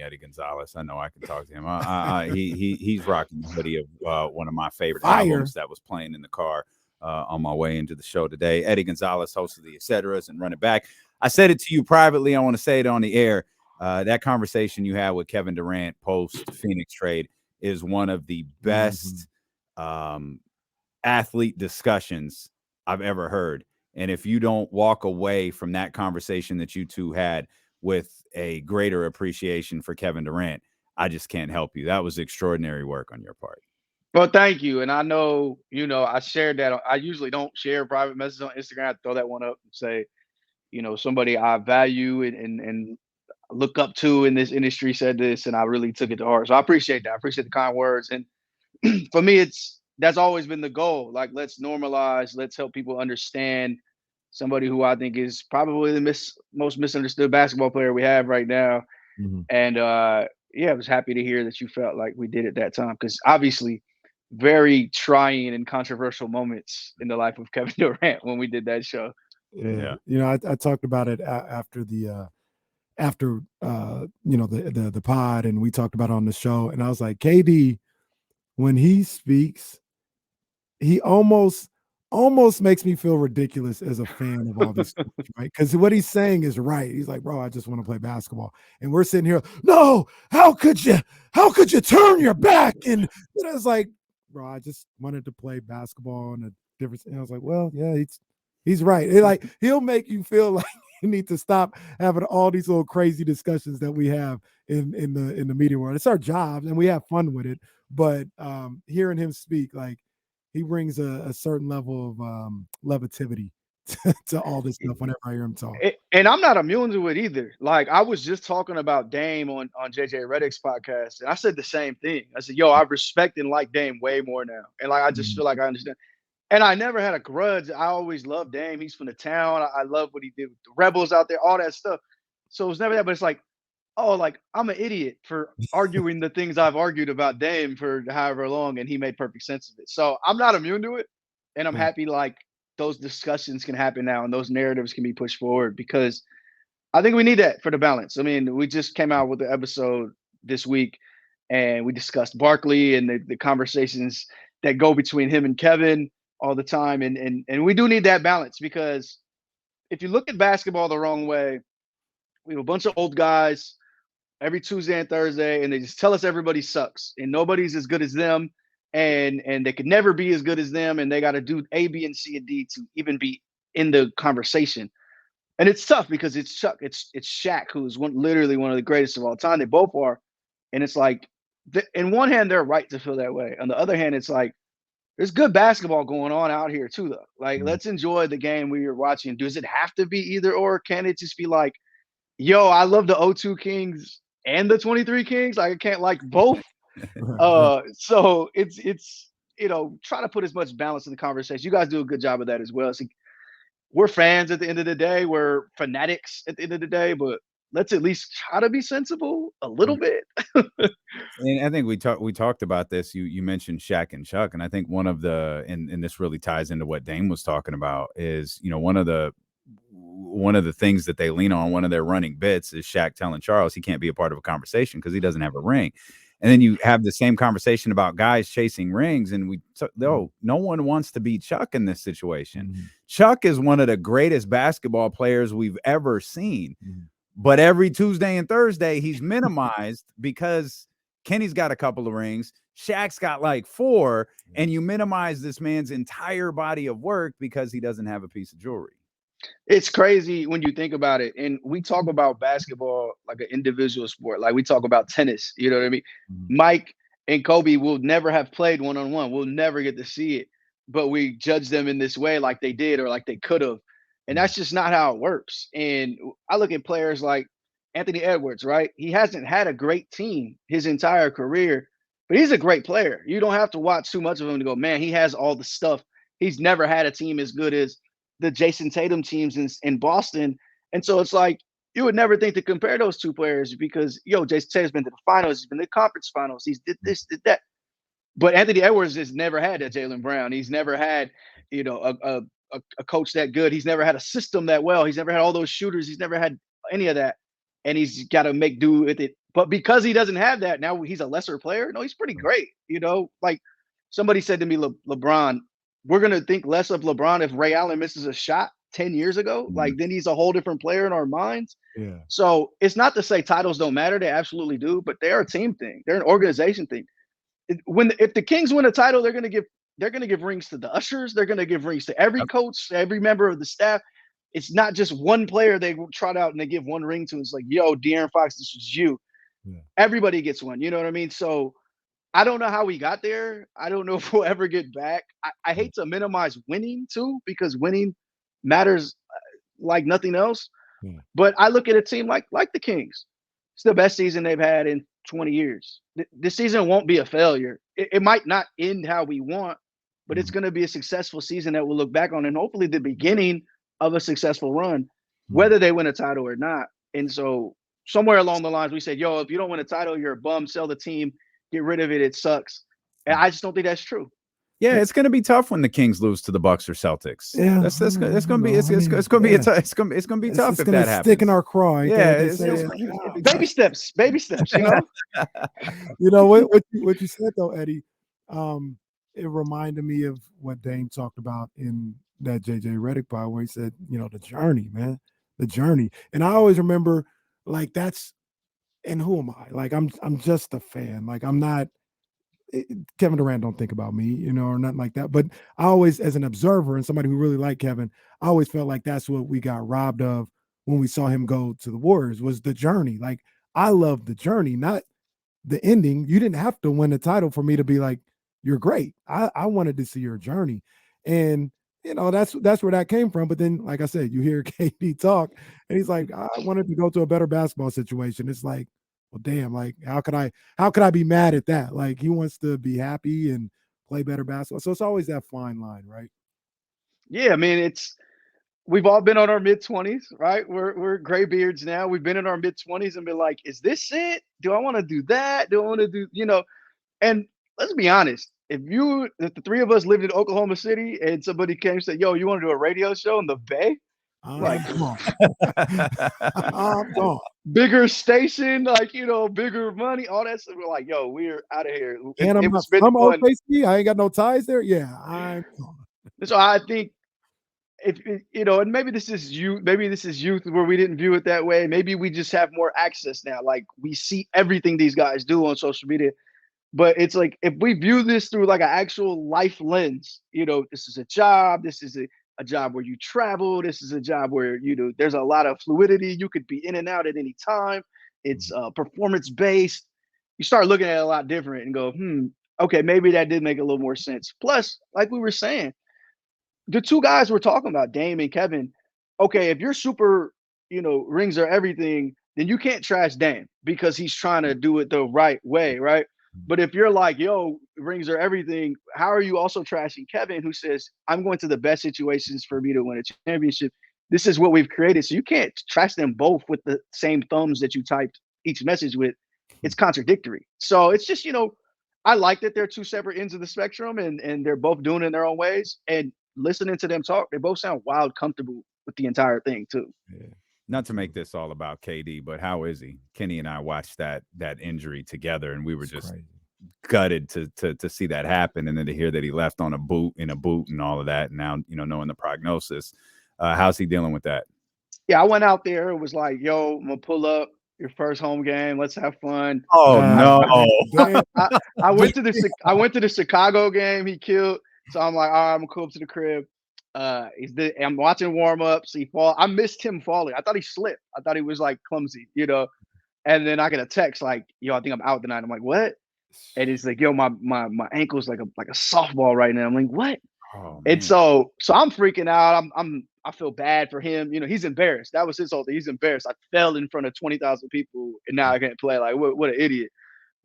Eddie Gonzalez. I know I can talk to him. He's rocking the hoodie of one of my favorite Fire. albums that was playing in the car on my way into the show today. Eddie Gonzalez, host of the Etceteras and Run It Back. I said it to you privately. I want to say it on the air. That conversation you had with Kevin Durant post Phoenix trade is one of the best athlete discussions I've ever heard. And if you don't walk away from that conversation that you two had with a greater appreciation for Kevin Durant, I just can't help you. That was extraordinary work on your part. Well, thank you. And I know, I shared that. I usually don't share private messages on Instagram. I throw that one up and say, somebody I value and look up to in this industry said this, and I really took it to heart. So I appreciate that. I appreciate the kind words. And for me, that's always been the goal. Like, let's normalize, let's help people understand somebody who I think is probably the most misunderstood basketball player we have right now. And yeah, I was happy to hear that you felt like we did at that time, because obviously very trying and controversial moments in the life of Kevin Durant when we did that show. Yeah. I talked about it after the the pod, and we talked about it on the show, and I was like, KD, when he speaks, he almost makes me feel ridiculous as a fan of all this, right? Because what he's saying is right. He's like, bro, I just want to play basketball. And we're sitting here, no, how could you turn your back? And I was like, bro, I just wanted to play basketball and a different. And I was like, well, yeah, he's right. He'll make you feel like you need to stop having all these little crazy discussions that we have in the media world. It's our job and we have fun with it. But hearing him speak, like, he brings a certain level of levity to all this stuff whenever I hear him talk. And I'm not immune to it either. Like, I was just talking about Dame on JJ Redick's podcast, and I said the same thing. I said, yo, I respect and like Dame way more now. And like, I just feel like I understand. And I never had a grudge. I always loved Dame. He's from the town. I love what he did with the Rebels out there, all that stuff. So it was never that, but it's like, oh, like, I'm an idiot for arguing the things I've argued about Dame for however long, and he made perfect sense of it. So I'm not immune to it, and I'm happy, like, those discussions can happen now and those narratives can be pushed forward, because I think we need that for the balance. I mean, we just came out with the episode this week, and we discussed Barkley and the conversations that go between him and Kevin all the time, and we do need that balance, because if you look at basketball the wrong way, we have a bunch of old guys every Tuesday and Thursday, and they just tell us everybody sucks and nobody's as good as them, and they could never be as good as them, and they got to do A, B, and C, and D to even be in the conversation. And it's tough because it's Chuck, it's Shaq, who's literally one of the greatest of all time. They both are, and it's like, in one hand, they're right to feel that way. On the other hand, it's like, there's good basketball going on out here too, though. Like, let's enjoy the game we are watching. Does it have to be either or? Can it just be like, yo, I love the 02 Kings and the 23 Kings? Like, I can't like both. So it's try to put as much balance in the conversation. You guys do a good job of that as well. So we're fans at the end of the day. We're fanatics at the end of the day, but let's at least try to be sensible a little bit. And I think we talked about this. You mentioned Shaq and Chuck, and I think one of the and this really ties into what Dame was talking about is, one of the things that they lean on, one of their running bits, is Shaq telling Charles he can't be a part of a conversation because he doesn't have a ring. And then you have the same conversation about guys chasing rings, and no one wants to be Chuck in this situation. Chuck is one of the greatest basketball players we've ever seen. But every Tuesday and Thursday, he's minimized because Kenny's got a couple of rings, Shaq's got like 4, and you minimize this man's entire body of work because he doesn't have a piece of jewelry. It's crazy when you think about it. And we talk about basketball like an individual sport. Like, we talk about tennis, you know what I mean? Mike and Kobe will never have played one-on-one. We'll never get to see it. But we judge them in this way, like they did or like they could have. And that's just not how it works. And I look at players like Anthony Edwards, right? He hasn't had a great team his entire career, but he's a great player. You don't have to watch too much of him to go, man, he has all the stuff. He's never had a team as good as the Jason Tatum teams in Boston. And so it's like, you would never think to compare those two players because, Jason Tatum's been to the finals, he's been to the conference finals, he's did this, did that. But Anthony Edwards has never had that Jaylen Brown. He's never had, a coach that good. He's never had a system that well. He's never had all those shooters. He's never had any of that. And he's got to make do with it But because he doesn't have that, now he's a lesser player. No, he's pretty great. Like somebody said to me, LeBron, we're gonna think less of LeBron if Ray Allen misses a shot 10 years ago. Like then he's a whole different player in our minds. Yeah. So it's not to say titles don't matter; they absolutely do. But they're a team thing. They're an organization thing. If the Kings win a title, they're gonna give rings to the ushers. They're gonna give rings to every coach, every member of the staff. It's not just one player they trot out and they give one ring to. It's like, yo, De'Aaron Fox, this is you. Yeah. Everybody gets one. You know what I mean? So I don't know how we got there. I don't know if we'll ever get back. I hate to minimize winning too, because winning matters like nothing else. Yeah. But I look at a team like the Kings. It's the best season they've had in 20 years. This season won't be a failure. It might not end how we want, but it's going to be a successful season that we'll look back on, and hopefully the beginning of a successful run, whether they win a title or not. And so somewhere along the lines, we said, yo, if you don't win a title, you're a bum, sell the team, get rid of it. It sucks. And I just don't think that's true. Yeah, it's going to be tough when the Kings lose to the Bucks or Celtics. Yeah, that's going to be it's going to be tough if that happens. Stick in our craw. Yeah, baby steps. You know what you said though, Eddie. It reminded me of what Dame talked about in that JJ Redick pod, where he said, the journey, man, the journey. And I always remember, like, that's, and who am I? Like, I'm just a fan. Like, I'm not. Kevin Durant don't think about me, or nothing like that. But I always, as an observer and somebody who really liked Kevin, I always felt like that's what we got robbed of when we saw him go to the Warriors, was the journey. Like, I love the journey, not the ending. You didn't have to win the title for me to be like, you're great. I wanted to see your journey. And, that's where that came from. But then, like I said, you hear KD talk and he's like, I wanted to go to a better basketball situation. It's like, well, damn, like, how could I be mad at that? Like, he wants to be happy and play better basketball. So it's always that fine line, right? Yeah, I mean, we've all been on our mid-20s, right? We're gray beards now. We've been in our mid-20s and been like, is this it? Do I want to do that? Do I want to do, and let's be honest. If the three of us lived in Oklahoma City and somebody came and said, yo, you want to do a radio show in the Bay? Like, come on. Bigger station, like, bigger money, all that stuff. We're like, yo, we're out of here. And I'm OKC. I ain't got no ties there. Yeah, I'm gone. So I think if and maybe this is youth where we didn't view it that way. Maybe we just have more access now. Like, we see everything these guys do on social media. But it's like, if we view this through like an actual life lens, this is a job, this is a job where you travel, this is a job where, there's a lot of fluidity. You could be in and out at any time. It's performance based. You start looking at it a lot different and go, okay, maybe that did make a little more sense. Plus, like we were saying, the two guys we're talking about, Dame and Kevin, okay, if you're super, rings are everything, then you can't trash Dame because he's trying to do it the right way, right? But if you're like, yo, rings are everything, how are you also trashing Kevin, who says, I'm going to the best situations for me to win a championship? This is what we've created. So you can't trash them both with the same thumbs that you typed each message with. It's contradictory. So it's just, I like that they're two separate ends of the spectrum and they're both doing it in their own ways. And listening to them talk, they both sound wild comfortable with the entire thing too. Yeah. Not to make this all about KD, but how is he? Kenny and I watched that injury together, and we were just crazy. Gutted to see that happen, and then to hear that he left on a boot and all of that. And now, knowing the prognosis, how's he dealing with that? Yeah, I went out there. It was like, yo, I'm gonna pull up your first home game. Let's have fun. Oh no! I went to the Chicago game. He killed. So I'm like, all right, I'm gonna come up to the crib. I'm watching warm-ups. I missed him falling. I thought he slipped. I thought he was like clumsy, And then I get a text like, yo, I think I'm out tonight. I'm like, what? And he's like, yo, my ankle's like a softball right now. I'm like, what? Oh, and so I'm freaking out. I feel bad for him. He's embarrassed. That was his whole thing. He's embarrassed. I fell in front of 20,000 people and now I can't play. Like, what an idiot.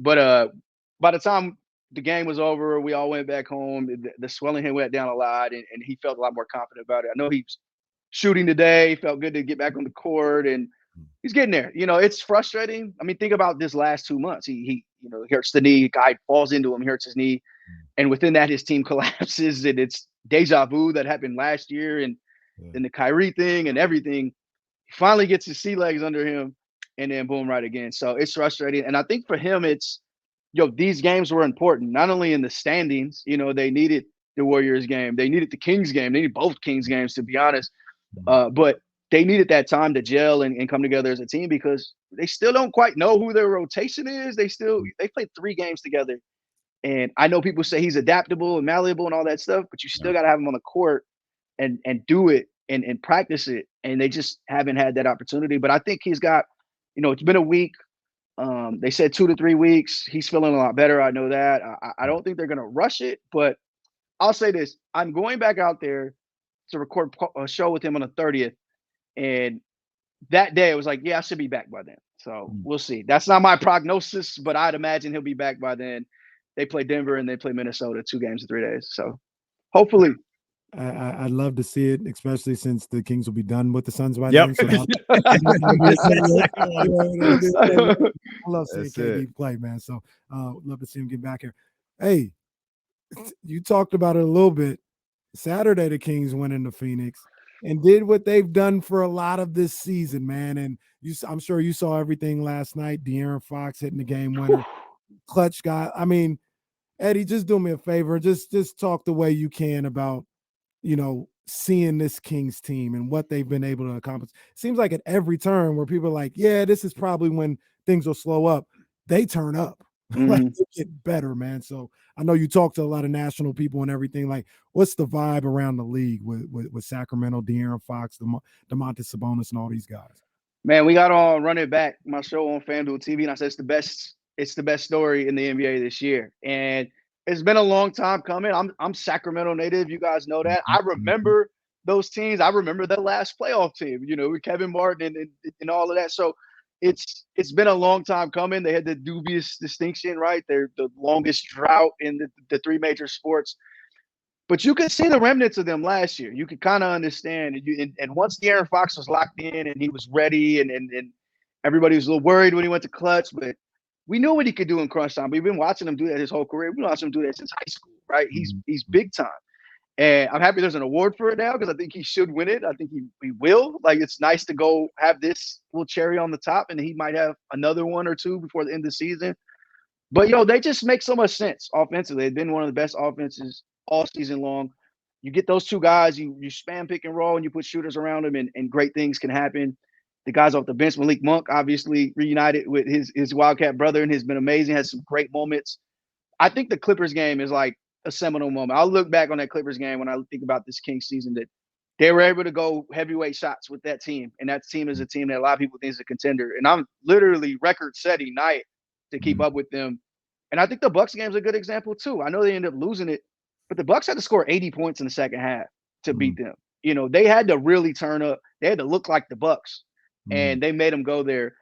But by the time the game was over, we all went back home. The swelling had went down a lot, and he felt a lot more confident about it. I know he's shooting today. He felt good to get back on the court, and he's getting there. It's frustrating. I mean, think about this last 2 months. He hurts the knee. Guy falls into him, hurts his knee, and within that, his team collapses. And it's deja vu that happened last year, and then the Kyrie thing and everything. He finally gets his sea legs under him, and then boom, right again. So it's frustrating. And I think for him, it's, these games were important, not only in the standings, they needed the Warriors game, they needed the Kings game, they needed both Kings games, to be honest. But they needed that time to gel and come together as a team, because they still don't quite know who their rotation is. They played 3 games together. And I know people say he's adaptable and malleable and all that stuff, but you still got to have him on the court and do it and practice it. And they just haven't had that opportunity. But I think he's got, it's been a week. They said 2 to 3 weeks. He's feeling a lot better. I know that. I don't think they're going to rush it, but I'll say this. I'm going back out there to record a show with him on the 30th. And that day it was like, yeah, I should be back by then. So we'll see. That's not my prognosis, but I'd imagine he'll be back by then. They play Denver and they play Minnesota 2 games in 3 days. So hopefully. I'd love to see it, especially since the Kings will be done with the Suns by Yep. then. So I love seeing KD play, man. So love to see him get back here. Hey, you talked about it a little bit. Saturday, the Kings went into Phoenix and did what they've done for a lot of this season, man. And I'm sure you saw everything last night. De'Aaron Fox hitting the game winner, clutch guy. I mean, Eddie, just do me a favor. Just talk the way you can about, seeing this Kings team and what they've been able to accomplish. Seems like at every turn where people are like, yeah, this is probably when things will slow up, they turn up. Like, they get better, man. So I know you talk to a lot of national people and everything. Like, what's the vibe around the league with Sacramento, De'Aaron Fox, Domantas Sabonis, and all these guys? Man, we got on Run It Back, my show on FanDuel TV, and I said it's the best story in the NBA this year. And it's been a long time coming. I'm Sacramento native. You guys know that. I remember those teams. I remember that last playoff team, with Kevin Martin and all of that. So it's been a long time coming. They had the dubious distinction, right? They're the longest drought in the 3 major sports. But you could see the remnants of them last year. You could kind of understand. And once De'Aaron Fox was locked in and he was ready, and everybody was a little worried when he went to clutch, but we knew what he could do in crunch time. We've been watching him do that his whole career. We've been watching him do that since high school, right? He's big time. And I'm happy there's an award for it now, because I think he should win it. I think he will. Like, it's nice to go have this little cherry on the top, and he might have another 1 or 2 before the end of the season. But, they just make so much sense offensively. They've been one of the best offenses all season long. You get those 2 guys, you spam pick and roll, and you put shooters around them, and great things can happen. The guys off the bench, Malik Monk, obviously reunited with his Wildcat brother and has been amazing, has some great moments. I think the Clippers game is like a seminal moment. I'll look back on that Clippers game when I think about this Kings season, that they were able to go heavyweight shots with that team. And that team is a team that a lot of people think is a contender. And I'm literally record-setting night to keep up with them. And I think the Bucks game is a good example too. I know they ended up losing it, but the Bucks had to score 80 points in the second half to beat them. They had to really turn up. They had to look like the Bucks. And they made them go there.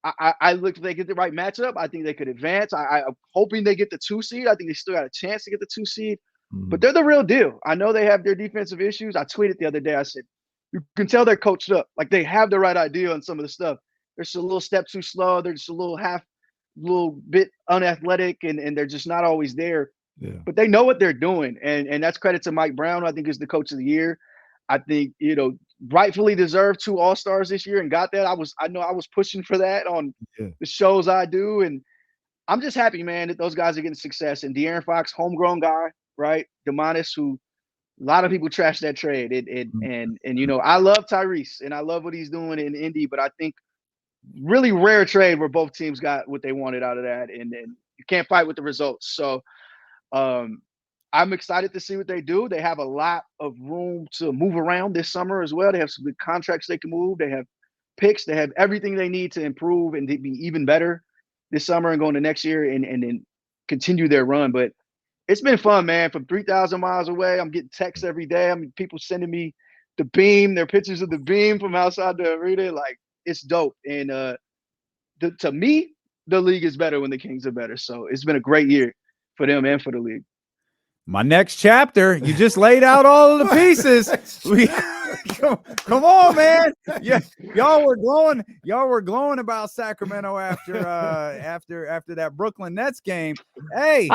I look, if they get the right matchup, I think they could advance. I'm hoping they get the 2 seed. I think they still got a chance to get the 2 seed. But they're the real deal. I know they have their defensive issues. I tweeted the other day. I said, you can tell they're coached up. Like, they have the right idea on some of the stuff. They're just a little step too slow. They're just a little bit unathletic, and they're just not always there. Yeah. But they know what they're doing. And that's credit to Mike Brown, who I think is the coach of the year. I think, rightfully deserved 2 All-Stars this year and got that. I know I was pushing for that on the shows I do. And I'm just happy, man, that those guys are getting success. And De'Aaron Fox, homegrown guy, right? Domantas, who a lot of people trash that trade. And I love Tyrese and I love what he's doing in Indy, but I think really rare trade where both teams got what they wanted out of that. And you can't fight with the results. So I'm excited to see what they do. They have a lot of room to move around this summer as well. They have some good contracts they can move. They have picks. They have everything they need to improve and to be even better this summer and going to next year and then continue their run. But it's been fun, man. From 3,000 miles away, I'm getting texts every day. I mean, people sending me the beam, their pictures of the beam from outside the arena. Like, it's dope. And to me, the league is better when the Kings are better. So it's been a great year for them and for the league. My next chapter, you just laid out all of the pieces. Come on, man. Yeah, y'all were glowing about Sacramento after that Brooklyn Nets game. Hey,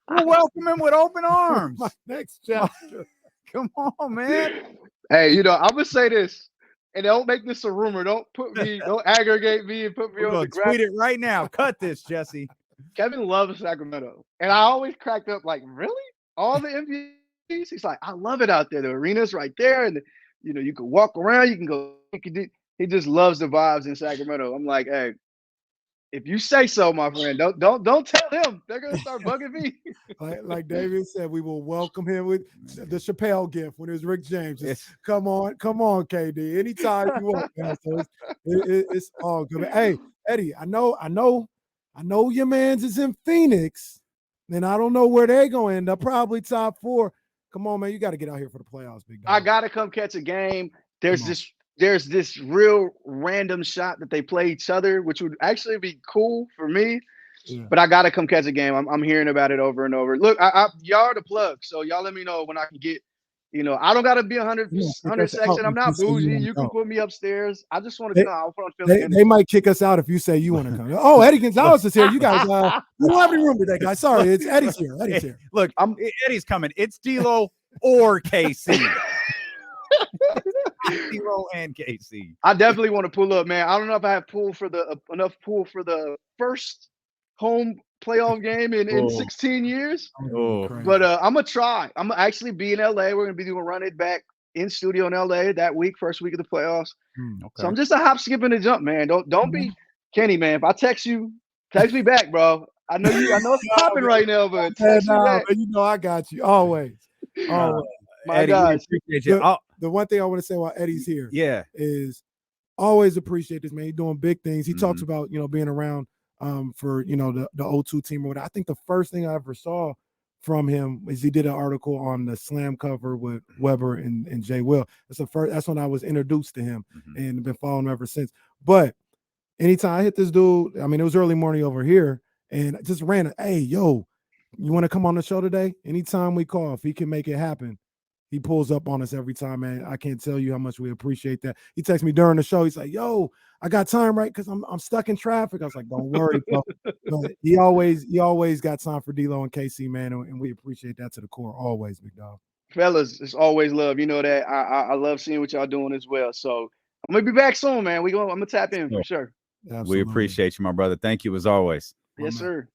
we'll welcome him with open arms. My next chapter. Come on, man. Hey, I'm gonna say this. and don't make this a rumor. Don't aggregate me and put me We're on the gonna ground. tweet it right now. Cut this, Jesse. Kevin loves Sacramento, and I always cracked up like, really? All the MVPs? He's like, I love it out there. The arena's right there, and you can walk around. You can go. He just loves the vibes in Sacramento. I'm like, hey, if you say so, my friend, don't tell them. They're gonna start bugging me. Like David said, we will welcome him with the Chappelle gift when it was Rick James. Just, come on, KD. Anytime you want. Man. So it's all good. But, hey, Eddie, I know your man's is in Phoenix, and I don't know where they're going to end up. Probably top 4. Come on, man, you got to get out here for the playoffs, big dog. I gotta come catch a game. There's this real random shot that they play each other, which would actually be cool for me. Yeah. But I gotta come catch a game. I'm hearing about it over and over. Look, y'all are the plug, so y'all let me know when I can get. I don't gotta be 100 section. I'm not bougie. You can put me upstairs. I just want to know. I want to feel they might kick us out if you say you want to come. Oh, Eddie Gonzalez is here. You guys, we don't have any room today, guys. Sorry, it's Eddie's here. Eddie's here. Look, Eddie's coming. It's D'Lo or KC. D'Lo and KC. I definitely want to pull up, man. I don't know if I have enough pool for the first home playoff game in 16 years. But I'm gonna try. I'm gonna actually be in LA. We're gonna be doing Run It Back in studio in LA that week, first week of the playoffs. Okay. So I'm just a hop, skip, and a jump, man. Don't be Kenny, man. If I text me back, bro. I know it's popping right now, but text me back. You know I got you always. Always. My Eddie, guys. Appreciate you. The one thing I want to say while Eddie's here, is always appreciate this, man. He's doing big things. He talks about being around for the O2 team or whatever. I think the first thing I ever saw from him is he did an article on the Slam cover with Weber and Jay Will. That's when I was introduced to him and been following him ever since. But anytime I hit this dude, I mean, it was early morning over here, and I just ran. Hey, yo, you want to come on the show today? Anytime we call, if he can make it happen. He pulls up on us every time, man. I can't tell you how much we appreciate that. He texts me during the show. He's like, yo, I got time, right? Because I'm stuck in traffic. I was like, don't worry, bro. But he always got time for D'Lo and KC, man. And we appreciate that to the core. Always, big dog. Fellas, it's always love. You know that. I love seeing what y'all doing as well. So I'm gonna be back soon, man. I'm gonna tap in for sure. Absolutely. We appreciate you, my brother. Thank you as always. Yes, sir.